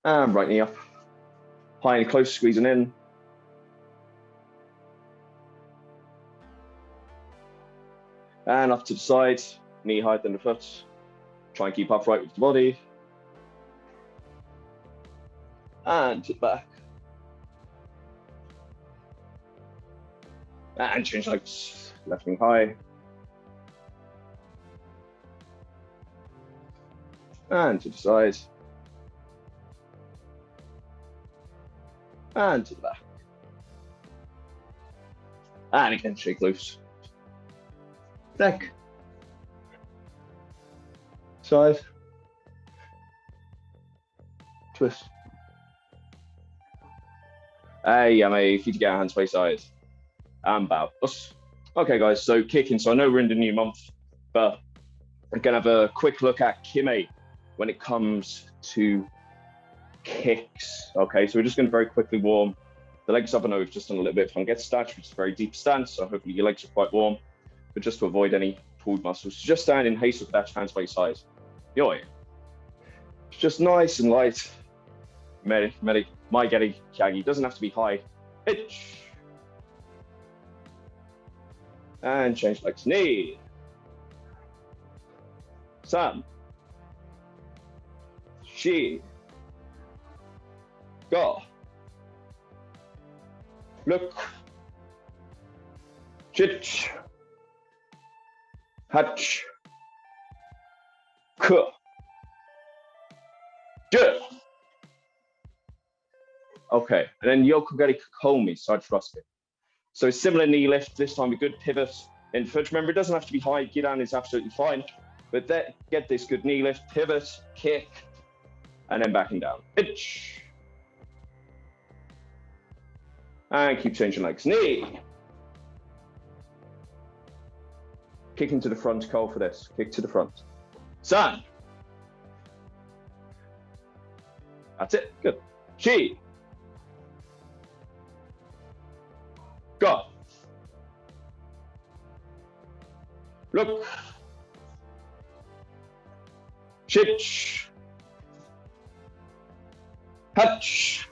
And right knee up. High and close, squeezing in. And up to the side, knee higher than the foot. Try and keep upright with the body. And to the back. And change legs, left knee high. And to the side. And to the back. And again, shake loose. Neck. Side. Twist. Hey, Yame, feet together, hands by side. And bow. Okay, guys, so kicking. So I know we're in the new month, but we're going to have a quick look at Kime when it comes to kicks. Okay, so we're just going to very quickly warm the legs up. I know we've just done a little bit of Hunget stretch, which is a very deep stance, so hopefully your legs are quite warm, but just to avoid any pulled muscles. So just stand in haste with that hands by side. Yo, it's just nice and light. My geri, keage. Doesn't have to be high. Hitch. And change legs. Knee. San. Shi. Go. Look. Chich. Hatch. Ke. Je. Okay, and then yoko geri kekomi, side thrust kick. So similar knee lift, this time a good pivot in foot. Remember, it doesn't have to be high, get down is absolutely fine, but get this good knee lift, pivot, kick, and then backing down. Hitch. And keep changing legs. Knee. Kicking to the front, call for this. Kick to the front. San. That's it, good. Shi. Go. Look. Chich. Hatch.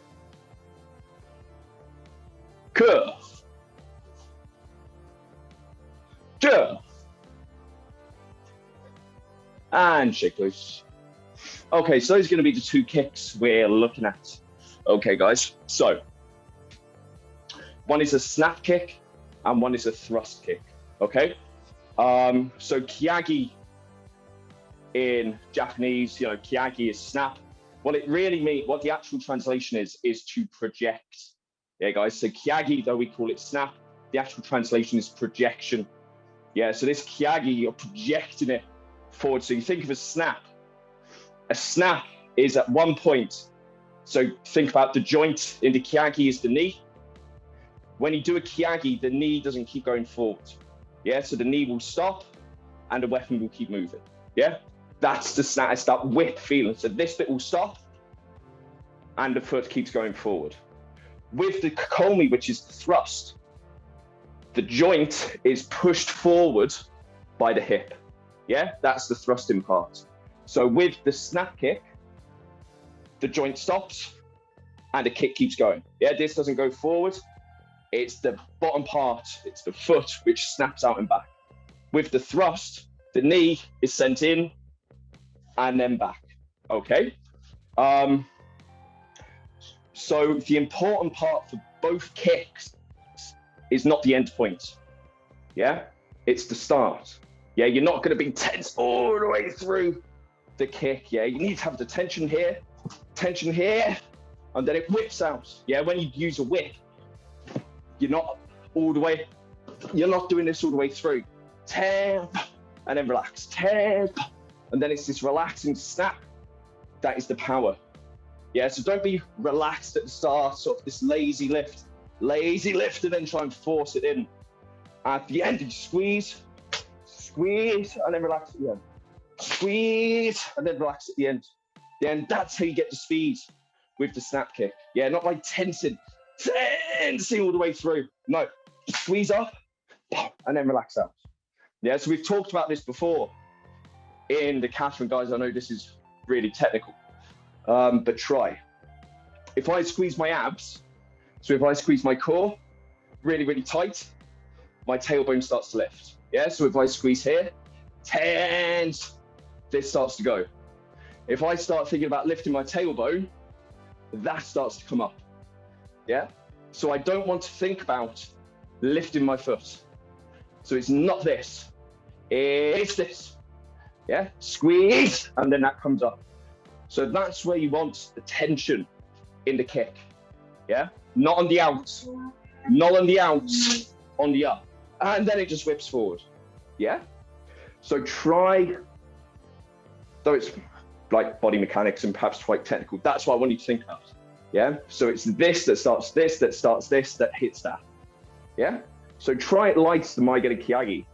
Ke. Je. And shake loose. Okay, so those are going to be the two kicks we're looking at. Okay, guys, so one is a snap kick and one is a thrust kick, okay? So keage in Japanese, keage is snap. What it really means, what the actual translation is to project. Yeah, guys, so keage, though we call it snap, the actual translation is projection. Yeah, so this keage, you're projecting it forward. So you think of a snap. A snap is at one point. So think about the joint in the keage is the knee. When you do a keage, the knee doesn't keep going forward. Yeah, so the knee will stop and the weapon will keep moving. Yeah, that's the snap, it's that whip feeling. So this bit will stop and the foot keeps going forward. With the kekomi, which is the thrust, the joint is pushed forward by the hip. Yeah, that's the thrusting part. So with the snap kick, the joint stops and the kick keeps going. Yeah, this doesn't go forward. It's the bottom part, it's the foot which snaps out and back. With the thrust, the knee is sent in and then back, okay? So the important part for both kicks is not the end point, yeah? It's the start. Yeah, you're not gonna be tense all the way through the kick, yeah? You need to have the tension here, and then it whips out. Yeah, when you use a whip, you're not doing this all the way through. Tap, and then relax, tap, and then it's this relaxing snap. That is the power. Yeah, so don't be relaxed at the start, sort of this lazy lift, and then try and force it in. At the end, you squeeze, and then relax at the end. Squeeze, and then relax at the end. That's how you get the speed with the snap kick. Yeah, not like tensing all the way through. No, squeeze up and then relax out. Yeah, so we've talked about this before in the Catherine, guys. I know this is really technical, but try. if I squeeze my abs, so if I squeeze my core really, really tight, my tailbone starts to lift. Yeah, so if I squeeze here, tense, this starts to go. If I start thinking about lifting my tailbone, that starts to come up. Yeah, so I don't want to think about lifting my foot. So it's not this, it's this. Yeah, squeeze, and then that comes up. So that's where you want the tension in the kick. Yeah, not on the out, not on the out, on the up. And then it just whips forward. Yeah, so try, though it's like body mechanics and perhaps quite technical, that's what I want you to think about. Yeah, so it's this that starts this, that starts this, that hits that. Yeah, so try it like the geri keage.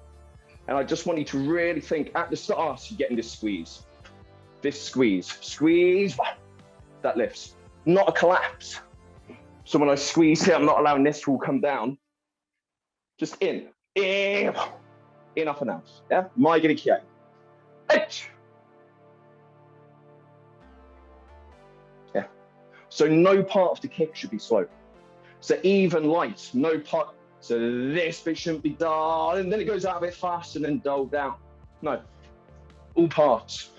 And I just want you to really think at the start, you're getting this squeeze, squeeze, that lifts, not a collapse. So when I squeeze here, I'm not allowing this to all come down, just in, up and out. Yeah, geri keage. Yeah, so no part of the kick should be slow. So even light, no part. So this bit shouldn't be dull, and then it goes out a bit fast and then dull down. No, all parts,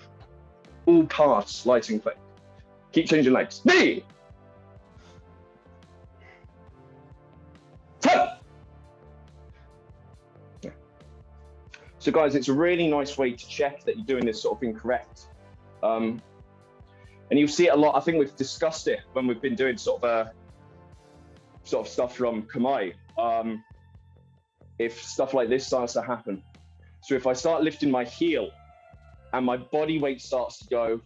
light and quick. Keep changing legs. Knee. Turn. Yeah. So guys, it's a really nice way to check that you're doing this sort of incorrect. And you'll see it a lot. I think we've discussed it when we've been doing sort of stuff from Kime. If stuff like this starts to happen. So if I start lifting my heel and my body weight starts to go,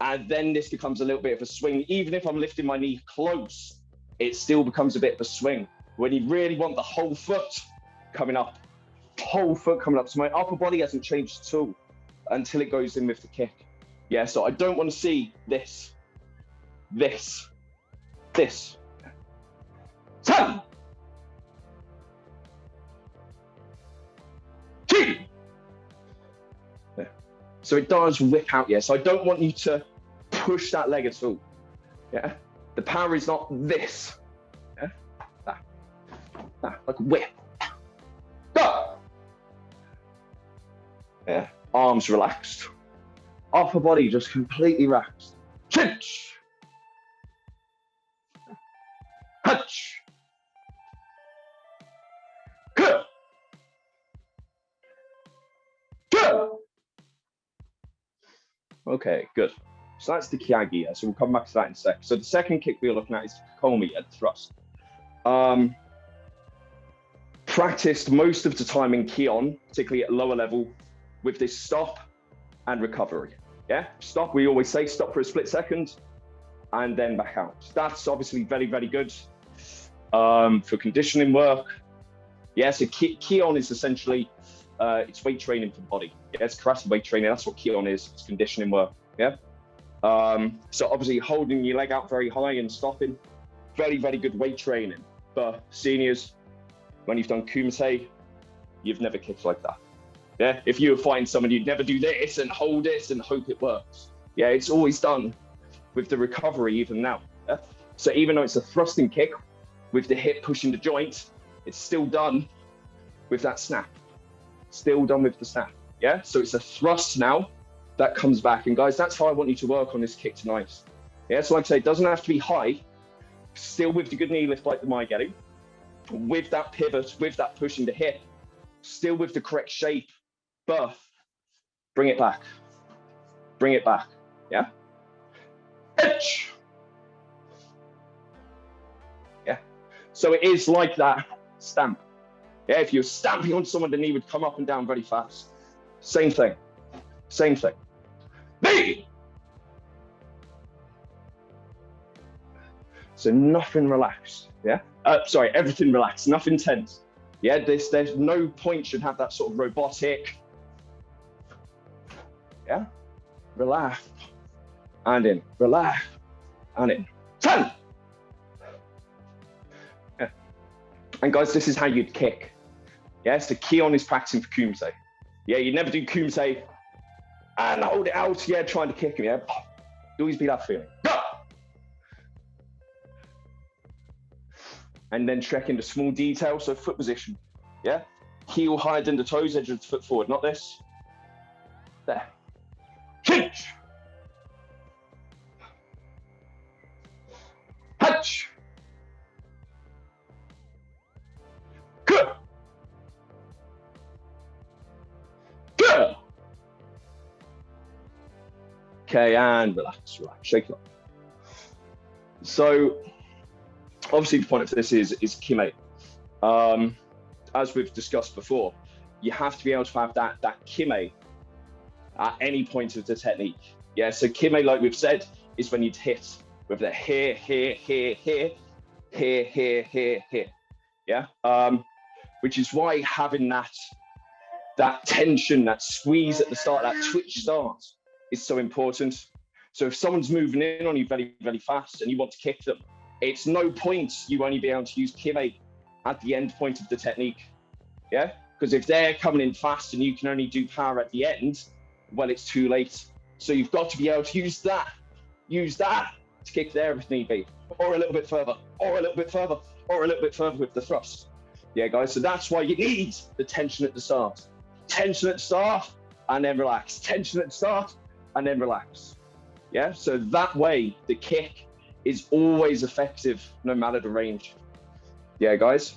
and then this becomes a little bit of a swing, even if I'm lifting my knee close, it still becomes a bit of a swing. When you really want the whole foot coming up. So my upper body hasn't changed at all until it goes in with the kick. Yeah, so I don't want to see this. 10, 2. Yeah. So it does whip out, yeah. So I don't want you to push that leg at all. Yeah, the power is not this. Yeah, that like a whip. Go. Yeah, arms relaxed, upper body just completely relaxed. Chinch. Hutch. Good. Okay, good. So that's the keage. So we'll come back to that in a sec. So the second kick we are looking at is kekomi at the thrust. Practiced most of the time in Keon, particularly at lower level, with this stop and recovery. Yeah, stop. We always say stop for a split second, and then back out. That's obviously very, very good for conditioning work. Yeah, so Keon is essentially it's weight training for the body. Yeah, it's karate weight training. That's what Keon is. It's conditioning work. Yeah. So obviously holding your leg out very high and stopping, very, very good weight training. But seniors, when you've done kumite, you've never kicked like that. Yeah. If you were fighting someone, you'd never do this and hold this and hope it works. Yeah, it's always done with the recovery even now. Yeah? So even though it's a thrusting kick with the hip pushing the joint, it's still done with that snap. Still done with the snap. Yeah, so it's a thrust now that comes back. And guys, that's how I want you to work on this kick tonight. Yeah, so like I say, it doesn't have to be high, still with the good knee lift like the geri, with that pivot, with that pushing the hip, still with the correct shape, but bring it back. Bring it back. Yeah. Yeah. So it is like that stamp. Yeah, if you're stamping on someone, the knee would come up and down very fast. Same thing. Same thing. B. So nothing relaxed. Yeah. Sorry, everything relaxed. Nothing tense. Yeah. There's no point should have that sort of robotic. Yeah. Relax. And in. Relax. And in. 10. Yeah. And guys, this is how you'd kick. Yeah, so Keon is practicing for kumite. Yeah, you never do kumite and hold it out, yeah, trying to kick him, yeah. You'll always be that feeling. Go! and then check into small detail. So foot position, yeah? Heel higher than the toes, edge of the foot forward, not this. There. Hinge. Hatch. Good. Good. Okay, and relax, relax, shake it off. So, obviously, the point of this is Kime. As we've discussed before, you have to be able to have that Kime at any point of the technique. Yeah, so Kime, like we've said, is when you'd hit with the here, here, here, here, here, here, here, here. Yeah, which is why having that tension, that squeeze at the start, that twitch start is so important. So if someone's moving in on you very, very fast and you want to kick them, it's no point you only be able to use Kime at the end point of the technique. Yeah, because if they're coming in fast and you can only do power at the end, well, it's too late. So you've got to be able to use that to kick there if need be, or a little bit further, or a little bit further, or a little bit further with the thrust. Yeah, guys, so that's why you need the tension at the start. Tension at the start, and then relax. Tension at the start, and then relax. Yeah, so that way the kick is always effective no matter the range. Yeah, guys,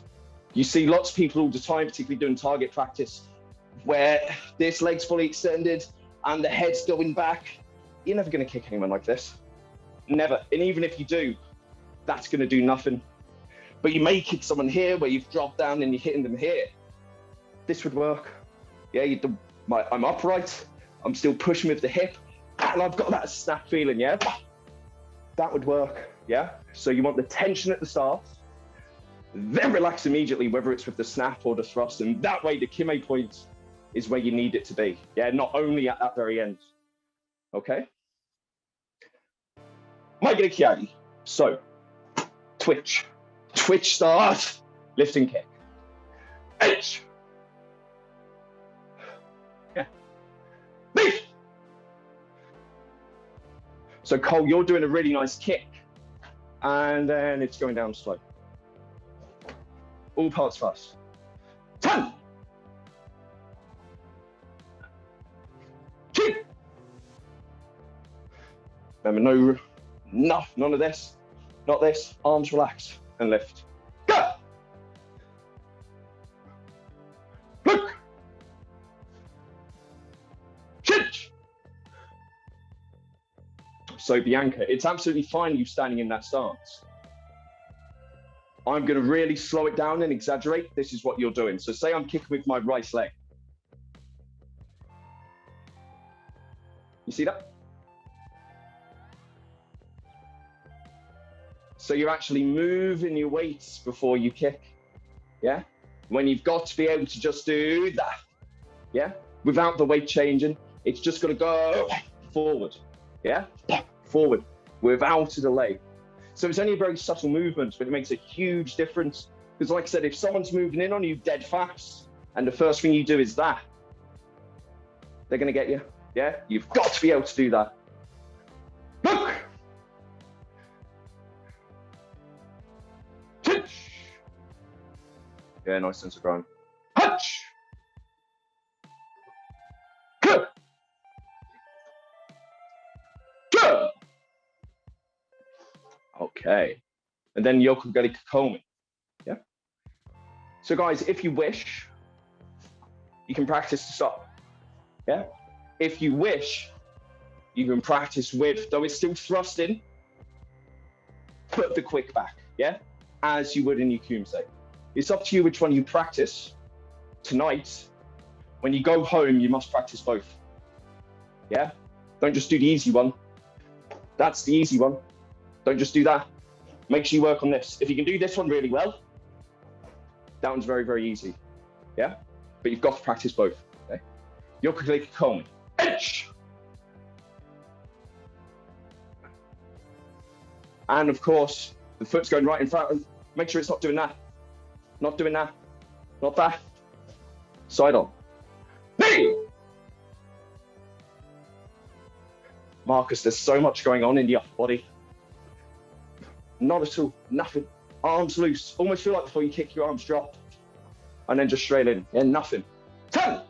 you see lots of people all the time, particularly doing target practice, where this leg's fully extended and the head's going back. You're never going to kick anyone like this. Never. And even if you do, that's going to do nothing. But you may kick someone here where you've dropped down and you're hitting them here. This would work. Yeah, I'm upright. I'm still pushing with the hip. And I've got that snap feeling, yeah? That would work, yeah? So you want the tension at the start, then relax immediately, whether it's with the snap or the thrust. And that way the Kime point is where you need it to be. Yeah, not only at that very end. Okay? Geri keage. So, twitch. Twitch start, lift and kick. H. Yeah. Leaf. So Cole, you're doing a really nice kick, and then it's going down slow. All parts fast. 10. 2. Remember, none of this. Not this. Arms relax and lift. Go. Look. Chinch. So Bianca, it's absolutely fine you standing in that stance. I'm going to really slow it down and exaggerate. This is what you're doing. So say I'm kicking with my right leg. You see that? So you're actually moving your weights before you kick. Yeah? When you've got to be able to just do that. Yeah? Without the weight changing, it's just going to go forward. Yeah? Forward without a delay. So it's only a very subtle movement, but it makes a huge difference. Because like I said, if someone's moving in on you dead fast, and the first thing you do is that, they're going to get you. Yeah? You've got to be able to do that. Look! Touch! Yeah, nice sense of ground. Touch! Good! Good! Okay. And then yoko, geri, kekomi. Yeah? So guys, if you wish, you can practice to stop. Yeah? If you wish, you can practice with, though it's still thrusting, put the quick back, yeah? As you would in your kumse. It's up to you which one you practice. Tonight, when you go home, you must practice both. Yeah? Don't just do the easy one. That's the easy one. Don't just do that. Make sure you work on this. If you can do this one really well, that one's very, very easy. Yeah? But you've got to practice both. Okay? Yoko, geri, kekomi. Edge. And of course, the foot's going right in front. Make sure it's not doing that. Not doing that. Not that. Side on. Knee. Marcus, there's so much going on in the upper body. Not at all. Nothing. arms loose. Almost feel like before you kick, your arms drop. And then just straight in. Yeah, nothing. 10.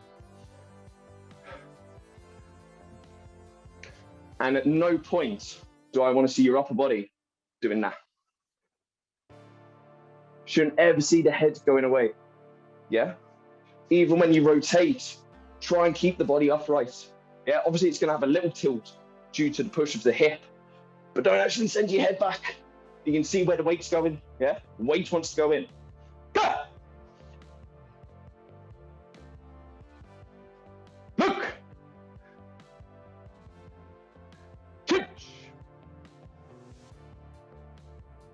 And at no point do I want to see your upper body doing that. Shouldn't ever see the head going away. Yeah? Even when you rotate, try and keep the body upright. Yeah, obviously it's going to have a little tilt due to the push of the hip, but don't actually send your head back. You can see where the weight's going. Yeah, weight wants to go in. Go! Look! Touch!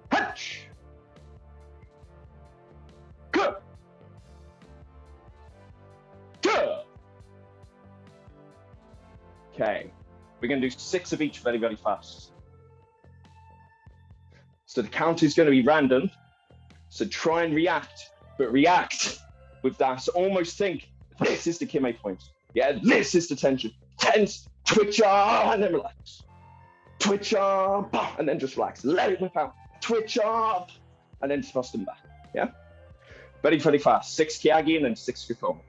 Touch! Go! Go! Okay, we're going to do 6 of each very, very fast. So the count is going to be random. So try and react, but react with that. So almost think, this is the Kime point. Yeah, this is the tension. Tense, twitch up, and then relax. Twitch up, and then just relax. Let it whip out. Twitch up, and then thrust them back. Yeah? Very, very fast. 6 keage and then 6 kekomi.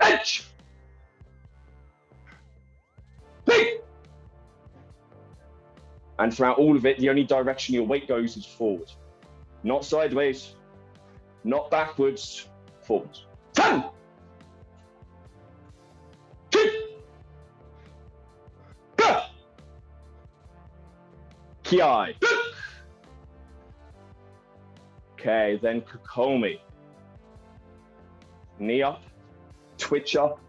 Edge! Big! And throughout all of it, the only direction your weight goes is forward. Not sideways, not backwards, forward. 10! 2! Go! Kiai. Okay, then kekomi. Knee up, twitch up,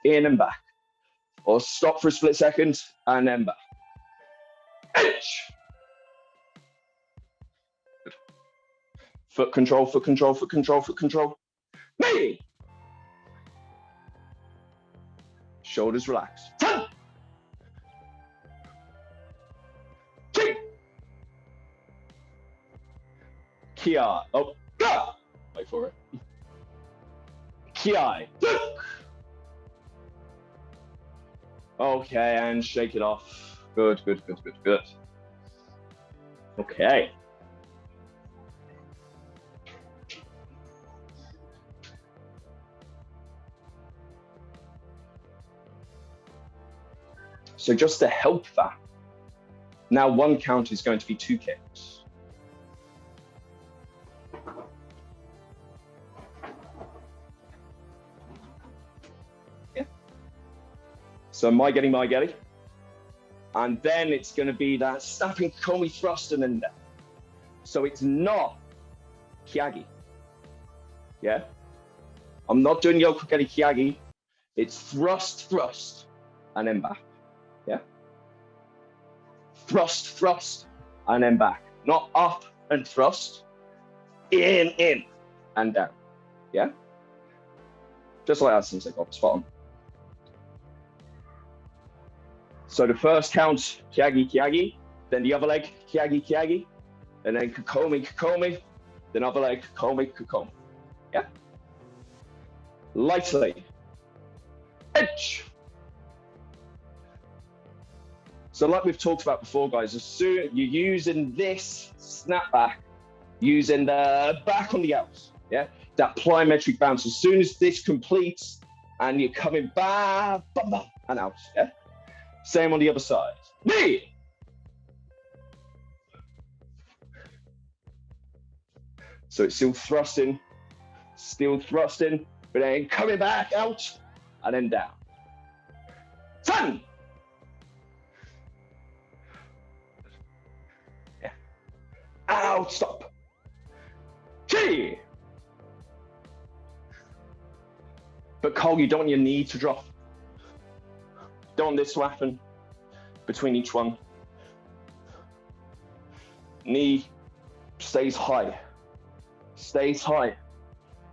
in and back. Or stop for a split second, and then back. Edge! Foot control, foot control, foot control, foot control. Knee! Shoulders relax. 10! 2! Kia. Oh, go! Wait for it. Kiai. Okay, and shake it off. Good, good, good, good, good. Okay. So just to help that, now one count is going to be 2 kicks. Yeah. So my geri. And then it's going to be that snapping kekomi thrust and then down. So it's not keage. Yeah? I'm not doing yoko geri keage. It's thrust, and then back. Yeah? Thrust, and then back. Not up and thrust. In, and down. Yeah? Just like that, Sensei got spot on. So the first count, keage, then the other leg, keage, and then kekomi, then other leg, kekomi. Yeah? Lightly. Edge. So like we've talked about before, guys, as soon you're using this snap back, using the back on the outs, yeah? That plyometric bounce. As soon as this completes and you're coming back, and out, yeah? Same on the other side. Knee. So it's still thrusting, but then coming back out and then down. 10. Yeah. Out, stop. 3. But Cole, you don't want your knee to drop. Don't want this to happen between each one. Knee stays high,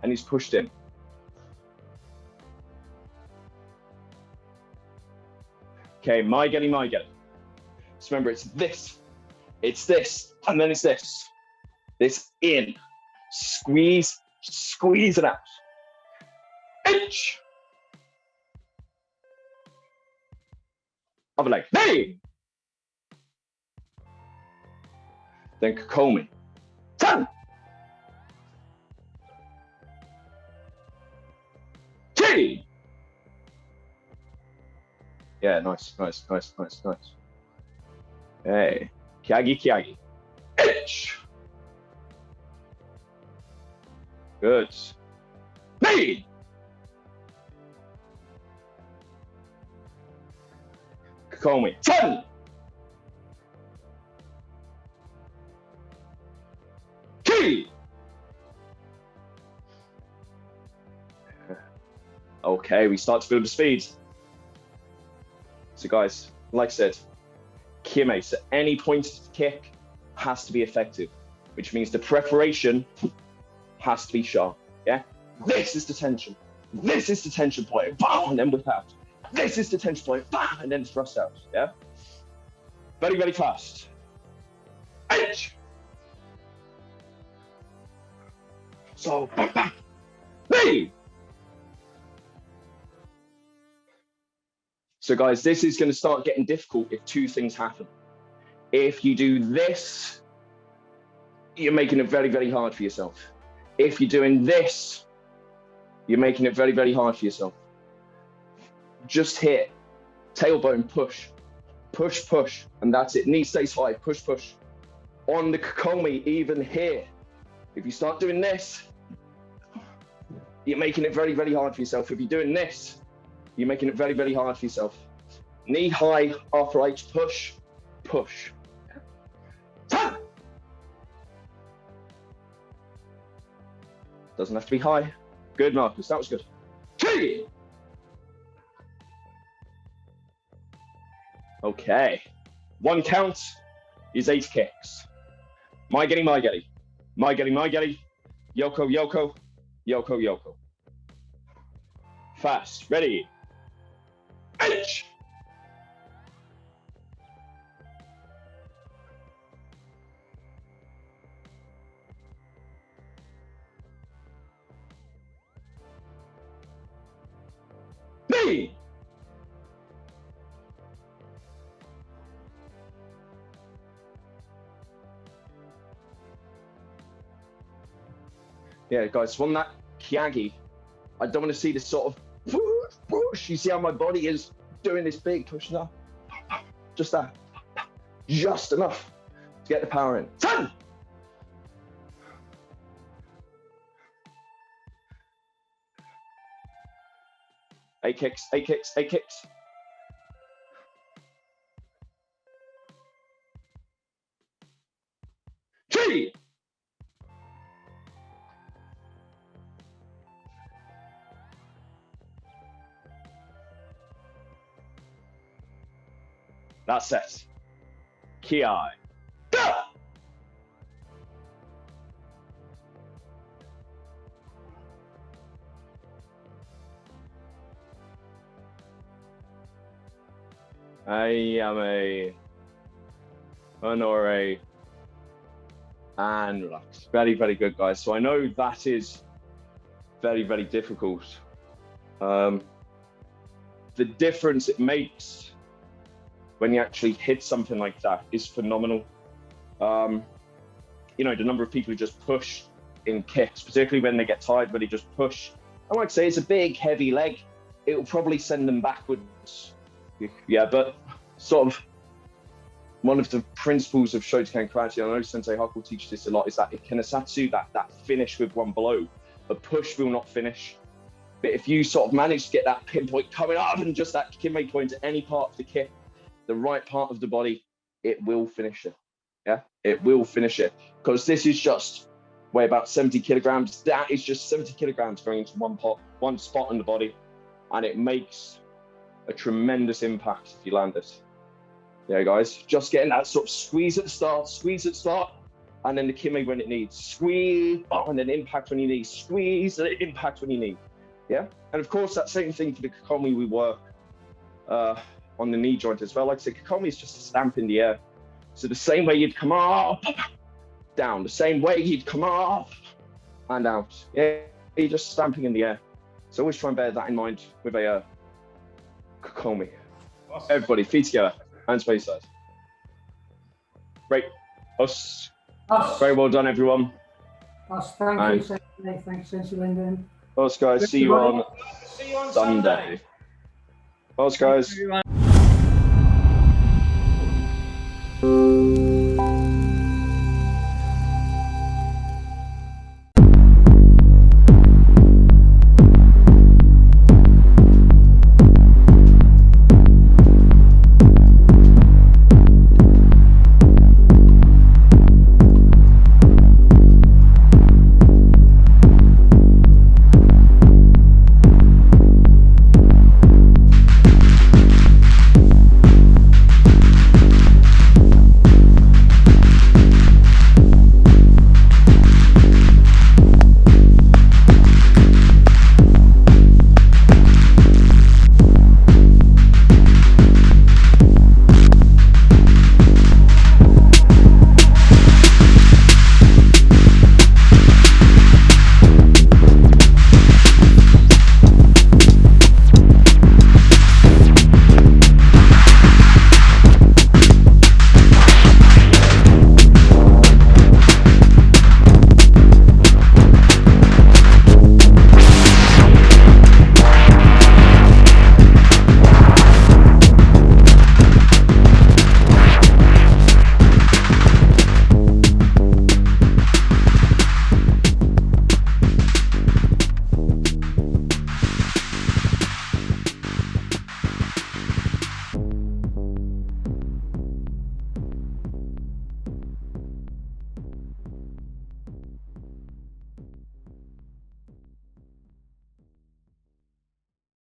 and he's pushed in. Okay, my geri. So remember, it's this, and then it's this. This in, squeeze it out. Inch. Other leg, knee. then kekomi. 10, 2. Yeah, nice. Hey, keage. H. Good. B. Kekomi. 10. 2. Okay, we start to build the speed. So guys, like I said, Kime, so any pointed kick has to be effective, which means the preparation has to be sharp, yeah? This is the tension. This is the tension point, and then whip out. This is the tension point, and then thrust out, yeah? Very, very fast. H. So, B. So guys, this is going to start getting difficult if two things happen. If you do this, you're making it very, very hard for yourself. If you're doing this, you're making it very, very hard for yourself. Just hit, tailbone, push, and that's it. Knee stays high, push. On the kekomi, even here, if you start doing this, you're making it very, very hard for yourself. If you're doing this, you're making it very, very hard for yourself. Knee high, upright, push. 10. Doesn't have to be high. Good, Marcus, that was good. 2. Okay, 1 count is 8 kicks. My geri. Yoko. Fast, ready. H. B. Yeah, guys, on that keage, I don't want to see this sort of push. You see how my body is doing this big push now? Just that. Just enough to get the power in. 10. 8 kicks. 3. That's it. Keage. Go! Ayame. Honore. And relax. Very, very good, guys. So I know that is very, very difficult. The difference it makes when you actually hit something like that is phenomenal. You know, the number of people who just push in kicks, particularly when they get tired, but they just push. I might say it's a big, heavy leg. It will probably send them backwards. Yeah, but sort of one of the principles of Shotokan karate, I know Sensei Haku teaches this a lot, is that ikenesatsu, that finish with one blow. A push will not finish. But if you sort of manage to get that pinpoint coming up and just that Kime point to any part of the kick, the right part of the body, it will finish it. Yeah, it will finish it. Because this is just weigh about 70 kilograms. That is just 70 kilograms going into one spot in the body. And it makes a tremendous impact if you land it. Yeah, guys, just getting that sort of squeeze at the start, and then the Kime when it needs. Squeeze, and then impact when you need. Squeeze, and impact when you need. Yeah, and of course, that same thing for the kekomi, we work on the knee joint as well. Like I said, kekomi is just a stamp in the air. So the same way you'd come up, down, the same way you'd come up and out. Yeah, you're just stamping in the air. So always try and bear that in mind with a kekomi. Awesome. Everybody, feet together, hands by your side. Great. Us. Very well done, everyone. Thank you, Sensei. Thanks, Sensei Lyndon. Us guys, see you on Sunday. Us guys.